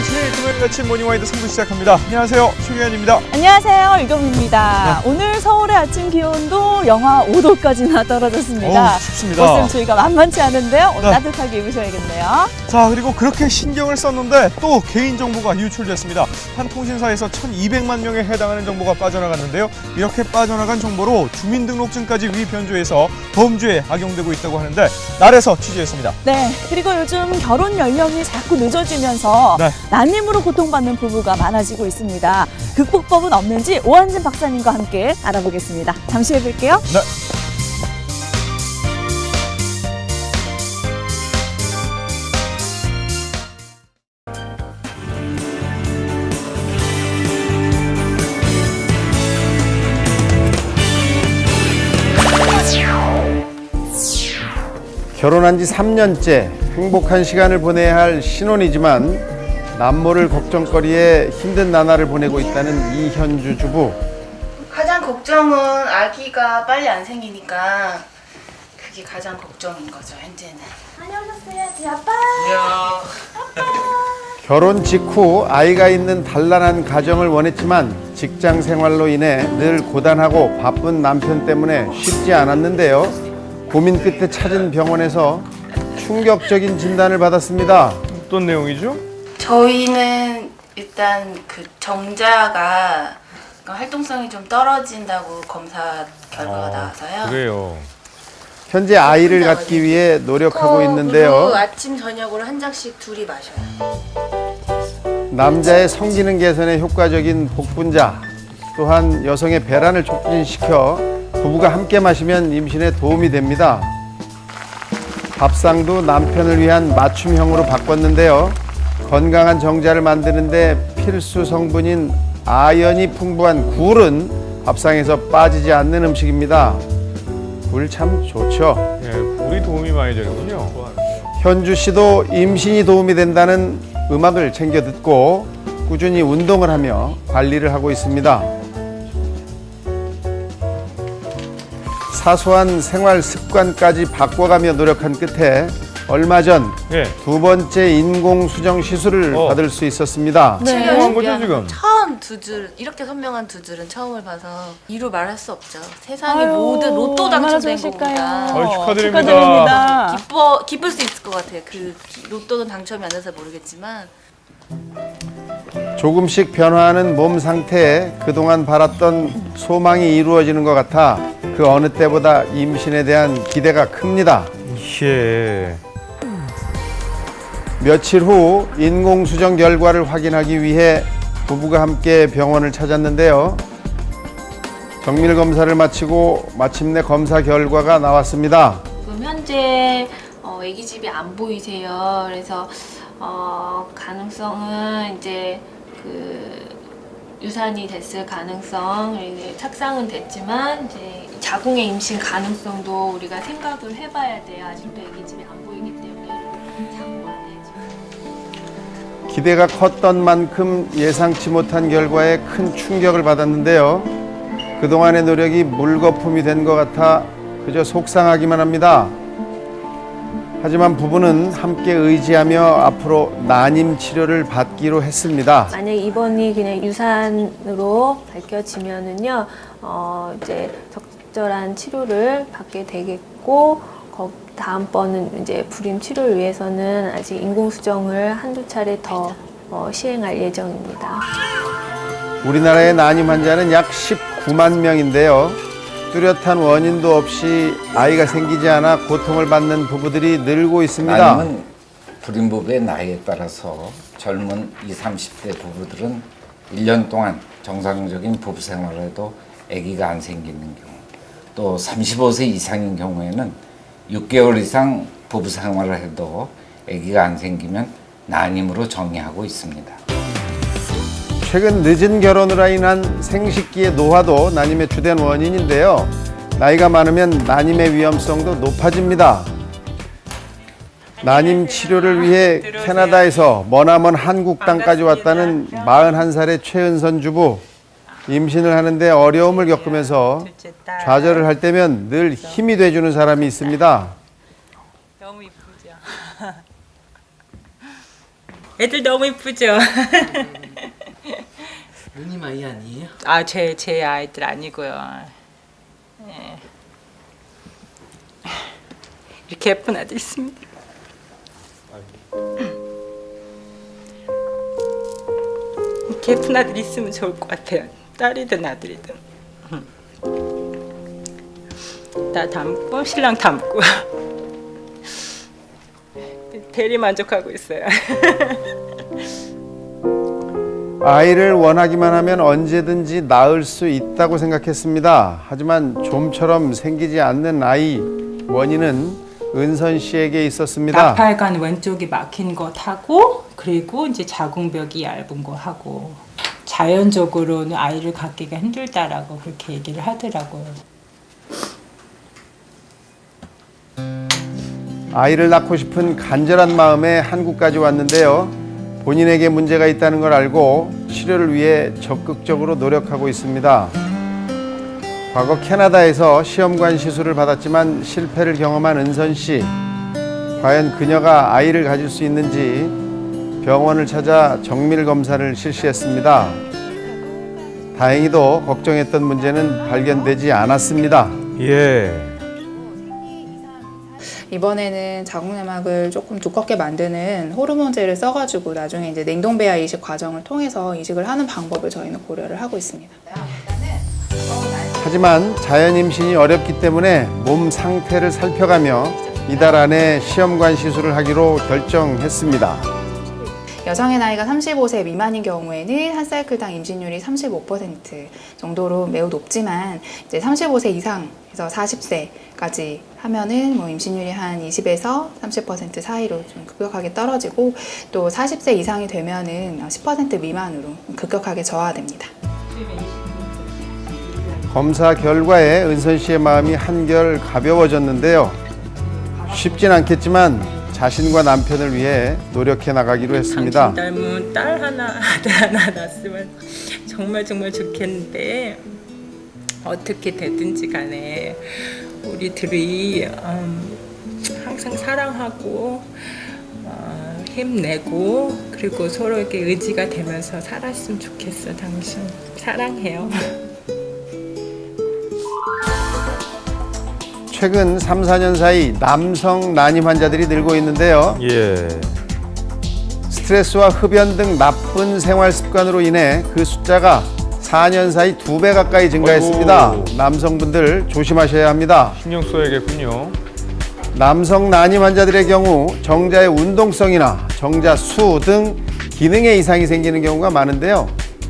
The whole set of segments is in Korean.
6월 7일 금요일 아침 모닝와이드 3부 시작합니다. 안녕하세요. 최규현입니다. 안녕하세요. 유경입니다. 네. 오늘 서울의 아침 기온도 영하 5도까지나 떨어졌습니다. 춥습니다. 옷은 추위가 만만치 않은데요. 오늘 네. 따뜻하게 입으셔야겠네요. 자, 그리고 그렇게 신경을 썼는데 또 개인정보가 유출됐습니다. 한 통신사에서 1200만 명에 해당하는 정보가 빠져나갔는데요. 이렇게 빠져나간 정보로 주민등록증까지 위변조해서 범죄에 악용되고 있다고 하는데 날에서 취재했습니다. 네. 그리고 요즘 결혼 연령이 자꾸 늦어지면서 네. 난임으로 고통받는 부부가 많아지고 있습니다. 극복법은 없는지 오한진 박사님과 함께 알아보겠습니다. 잠시 후에 뵐게요. 네. 결혼한 지 3년째 행복한 시간을 보내야 할 신혼이지만 남모를 걱정거리에 힘든 나날을 보내고 있다는 이현주 주부. 가장 걱정은 아기가 빨리 안 생기니까 그게 가장 걱정인 거죠, 현재는. 다녀오셨어야지, 아빠. 결혼 직후 아이가 있는 단란한 가정을 원했지만 직장 생활로 인해 늘 고단하고 바쁜 남편 때문에 쉽지 않았는데요. 고민 끝에 찾은 병원에서 충격적인 진단을 받았습니다. 어떤 내용이죠? 저희는 일단 그 정자가 활동성이 좀 떨어진다고 검사 결과가 나와서요. 그래요. 현재 아이를 갖기 위해 노력하고 있는데요. 아침 저녁으로 한 잔씩 둘이 마셔요. 남자의 성기능 개선에 효과적인 복분자, 또한 여성의 배란을 촉진시켜 부부가 함께 마시면 임신에 도움이 됩니다. 밥상도 남편을 위한 맞춤형으로 바꿨는데요. 건강한 정자를 만드는데 필수 성분인 아연이 풍부한 굴은 밥상에서 빠지지 않는 음식입니다. 굴 참 좋죠. 예, 굴이 도움이 많이 되는군요. 현주 씨도 임신이 도움이 된다는 음악을 챙겨 듣고 꾸준히 운동을 하며 관리를 하고 있습니다. 사소한 생활 습관까지 바꿔가며 노력한 끝에 얼마 전 두 예. 번째 인공수정 시술을 받을 수 있었습니다. 네. 한 거죠, 지금? 처음 두 줄, 이렇게 선명한 두 줄은 처음을 봐서 이루 말할 수 없죠. 세상의 아유, 모든 로또 얼마나 당첨된 좋으실까요? 거보다 축하드립니다. 축하드립니다. 기쁠 수 있을 것 같아요. 그 로또는 당첨이 안 돼서 모르겠지만 조금씩 변화하는 몸 상태에 그동안 바랐던 소망이 이루어지는 것 같아 그 어느 때보다 임신에 대한 기대가 큽니다. 예. 며칠 후 인공수정 결과를 확인하기 위해 부부가 함께 병원을 찾았는데요. 정밀 검사를 마치고 마침내 검사 결과가 나왔습니다. 지금 현재 아기집이 안 보이세요. 그래서 가능성은 이제 그 유산이 됐을 가능성, 착상은 됐지만 이제 자궁의 임신 가능성도 우리가 생각을 해봐야 돼요. 아직도 아기집이 안 보이기 때문에 자궁 안에 지금. 기대가 컸던 만큼 예상치 못한 결과에 큰 충격을 받았는데요. 그동안의 노력이 물거품이 된 것 같아 그저 속상하기만 합니다. 하지만 부부는 함께 의지하며 앞으로 난임 치료를 받기로 했습니다. 만약 입원이 그냥 유산으로 밝혀지면은요, 이제 적절한 치료를 받게 되겠고, 다음번은 이제 불임 치료를 위해서는 아직 인공수정을 한두 차례 더 시행할 예정입니다. 우리나라의 난임 환자는 약 19만 명인데요. 뚜렷한 원인도 없이 아이가 생기지 않아 고통을 받는 부부들이 늘고 있습니다. 난임은 불임부부의 나이에 따라서 젊은 20, 30대 부부들은 1년 동안 정상적인 부부 생활을 해도 아기가 안 생기는 경우, 또 35세 이상인 경우에는 6개월 이상 부부 생활을 해도 아기가 안 생기면 난임으로 정의하고 있습니다. 최근 늦은 결혼으로 인한 생식기의 노화도 난임의 주된 원인인데요. 나이가 많으면 난임의 위험성도 높아집니다. 난임 치료를 위해 캐나다에서 머나먼 한국 땅까지 왔다는 41살의 최은선 주부. 임신을 하는데 어려움을 겪으면서 좌절을 할 때면 늘 힘이 돼주는 사람이 있습니다. 너무 이쁘죠. 애들 너무 이쁘죠? 누님 아이 아니에요? 아, 제 아이들 아니고요. 예. 이렇게 예쁜 아들 있습니다. 이렇게 예쁜 아들 있으면 좋을 것 같아요. 딸이든 아들이든. 나 닮고 신랑 닮고 대리 만족하고 있어요. 아이를 원하기만 하면 언제든지 낳을 수 있다고 생각했습니다. 하지만 좀처럼 생기지 않는 아이 원인은 은선 씨에게 있었습니다. 나팔관 왼쪽이 막힌 것 하고 그리고 이제 자궁벽이 얇은 거 하고 자연적으로는 아이를 갖기가 힘들다라고 그렇게 얘기를 하더라고요. 아이를 낳고 싶은 간절한 마음에 한국까지 왔는데요. 본인에게 문제가 있다는 걸 알고 치료를 위해 적극적으로 노력하고 있습니다. 과거 캐나다에서 시험관 시술을 받았지만 실패를 경험한 은선 씨. 과연 그녀가 아이를 가질 수 있는지 병원을 찾아 정밀 검사를 실시했습니다. 다행히도 걱정했던 문제는 발견되지 않았습니다. 예. 이번에는 자궁내막을 조금 두껍게 만드는 호르몬제를 써가지고 나중에 이제 냉동배아 이식 과정을 통해서 이식을 하는 방법을 저희는 고려를 하고 있습니다. 하지만 자연 임신이 어렵기 때문에 몸 상태를 살펴가며 이달 안에 시험관 시술을 하기로 결정했습니다. 여성의 나이가 35세 미만인 경우에는 한 사이클당 임신율이 35% 정도로 매우 높지만 이제 35세 이상에서 40세까지 하면은 뭐 임신율이 한 20에서 30% 사이로 좀 급격하게 떨어지고 또 40세 이상이 되면은 10% 미만으로 급격하게 저하됩니다. 검사 결과에 은선 씨의 마음이 한결 가벼워졌는데요. 쉽진 않겠지만 자신과 남편을 위해 노력해 나가기로 했습니다. 당신 닮은 딸 하나, 아들 하나 낳았으면 정말 좋겠는데 어떻게 되든지 간에 우리들이 항상 사랑하고 힘내고 그리고 서로에게 의지가 되면서 살았으면 좋겠어. 당신 사랑해요. 최근 3, 4년 사이 남성 난임 환자들이 늘고 있는데요. 예. 스트레스와 흡연 등 나쁜 생활 습관으로 인해 그 숫자가 4년 사이 2배 가까이 증가했습니다. 아이고. 남성분들 조심하셔야 합니다. 신경 써야겠군요. 남성 난임 환자들의 경우 정자의 운동성이나 정자 수 등 기능에 이상이 생기는 경우가 많은데요.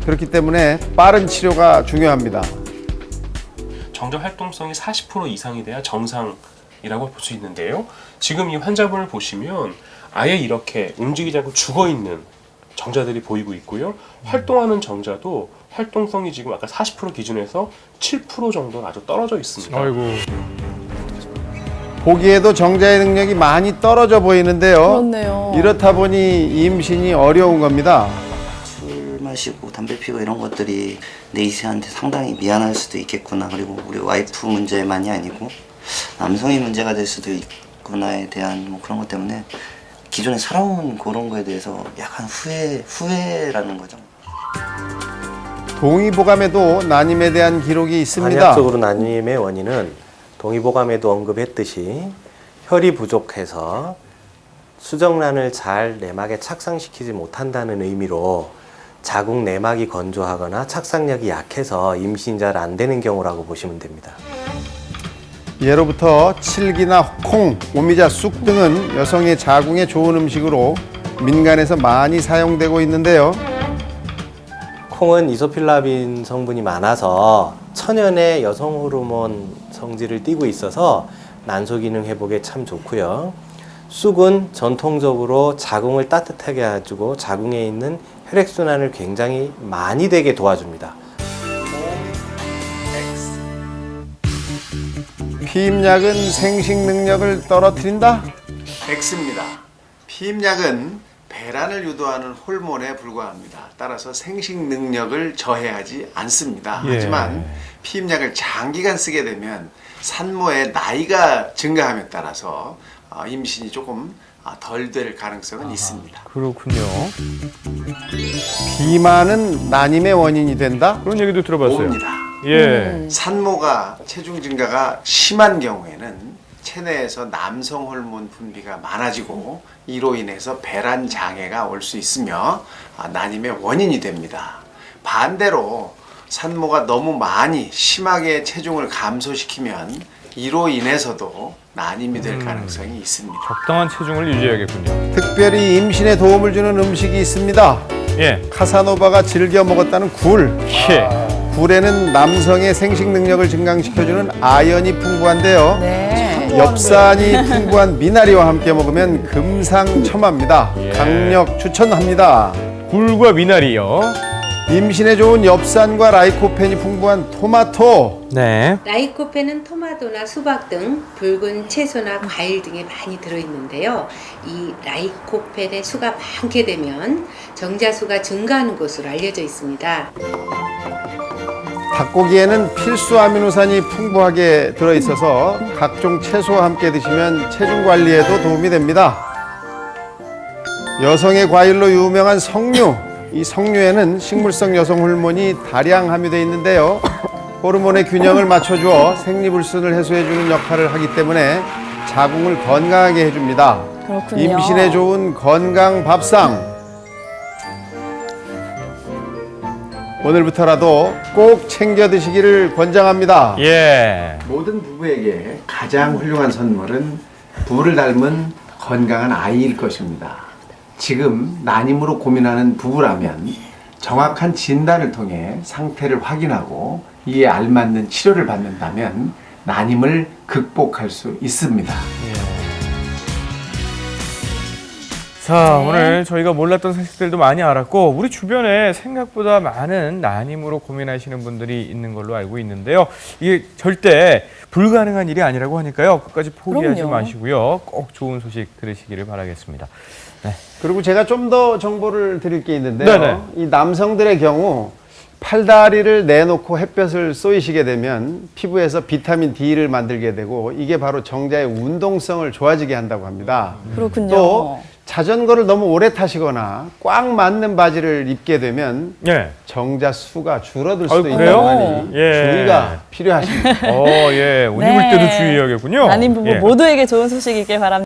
그렇기 때문에 빠른 치료가 중요합니다. 정자 활동성이 40% 이상이 돼야 정상이라고 볼 수 있는데요. 지금 이 환자분을 보시면 아예 이렇게 움직이지 않고 죽어있는 정자들이 보이고 있고요. 활동하는 정자도 활동성이 지금 아까 40% 기준에서 7% 정도 아주 떨어져 있습니다. 아이고. 보기에도 정자의 능력이 많이 떨어져 보이는데요. 그렇네요. 이렇다 보니 임신이 어려운 겁니다. 술 마시고 담배 피고 이런 것들이 네이스한테 상당히 미안할 수도 있겠구나. 그리고 우리 와이프 문제만이 아니고 남성의 문제가 될 수도 있구나에 대한 뭐 그런 것 때문에 기존에 살아온 그런 거에 대해서 약간 후회라는 거죠. 동의보감에도 난임에 대한 기록이 있습니다. 한의학적으로 난임의 원인은 동의보감에도 언급했듯이 혈이 부족해서 수정란을 잘 내막에 착상시키지 못한다는 의미로 자궁 내막이 건조하거나 착상력이 약해서 임신 잘 안 되는 경우라고 보시면 됩니다. 예로부터 칠기나 콩, 오미자, 쑥 등은 여성의 자궁에 좋은 음식으로 민간에서 많이 사용되고 있는데요. 콩은 이소필라빈 성분이 많아서 천연의 여성 호르몬 성질을 띠고 있어서 난소 기능 회복에 참 좋고요. 쑥은 전통적으로 자궁을 따뜻하게 해주고 자궁에 있는 혈액순환을 굉장히 많이 되게 도와줍니다. 피임약은 생식 능력을 떨어뜨린다? X입니다. 피임약은 배란을 유도하는 호르몬에 불과합니다. 따라서 생식 능력을 저해하지 않습니다. 예. 하지만 피임약을 장기간 쓰게 되면 산모의 나이가 증가함에 따라서 임신이 조금 덜 될 가능성은 있습니다. 그렇군요. 비만은 난임의 원인이 된다? 그런 얘기도 들어봤어요. 옵니다. 예. 산모가 체중 증가가 심한 경우에는 체내에서 남성 호르몬 분비가 많아지고 이로 인해서 배란 장애가 올 수 있으며 난임의 원인이 됩니다. 반대로 산모가 너무 많이 심하게 체중을 감소시키면 이로 인해서도 난임이 될 가능성이 있습니다. 적당한 체중을 유지해야겠군요. 특별히 임신에 도움을 주는 음식이 있습니다. 예. 카사노바가 즐겨 먹었다는 굴. 예. 굴에는 남성의 생식 능력을 증강시켜주는 아연이 풍부한데요. 네. 엽산이 풍부한 미나리와 함께 먹으면 금상첨화입니다. 예. 강력 추천합니다. 굴과 미나리요. 임신에 좋은 엽산과 라이코펜이 풍부한 토마토. 네. 라이코펜은 토마토나 수박 등 붉은 채소나 과일 등에 많이 들어있는데요. 이 라이코펜의 수가 많게 되면 정자수가 증가하는 것으로 알려져 있습니다. 닭고기에는 필수 아미노산이 풍부하게 들어있어서 각종 채소와 함께 드시면 체중 관리에도 도움이 됩니다. 여성의 과일로 유명한 석류. 이 석류에는 식물성 여성 호르몬이 다량 함유되어 있는데요. 호르몬의 균형을 맞춰주어 생리불순을 해소해주는 역할을 하기 때문에 자궁을 건강하게 해줍니다. 그렇군요. 임신에 좋은 건강 밥상. 오늘부터라도 꼭 챙겨 드시기를 권장합니다. 예. 모든 부부에게 가장 훌륭한 선물은 부부를 닮은 건강한 아이일 것입니다. 지금 난임으로 고민하는 부부라면 정확한 진단을 통해 상태를 확인하고 이에 알맞는 치료를 받는다면 난임을 극복할 수 있습니다. 자, 오늘 저희가 몰랐던 사실들도 많이 알았고 우리 주변에 생각보다 많은 난임으로 고민하시는 분들이 있는 걸로 알고 있는데요. 이게 절대 불가능한 일이 아니라고 하니까요. 끝까지 포기하지 그럼요. 마시고요. 꼭 좋은 소식 들으시기를 바라겠습니다. 네. 그리고 제가 좀 더 정보를 드릴 게 있는데요. 네네. 이 남성들의 경우 팔다리를 내놓고 햇볕을 쏘이시게 되면 피부에서 비타민 D를 만들게 되고 이게 바로 정자의 운동성을 좋아지게 한다고 합니다. 그렇군요. 또 자전거를 너무 오래 타시거나 꽉 맞는 바지를 입게 되면 예. 정자 수가 줄어들 수도 그래요? 있다고 하니 예. 주의가 필요하십니다. 예. 옷 입을 때도 주의해야겠군요. 난임 부부 예. 모두에게 좋은 소식이길 바랍니다.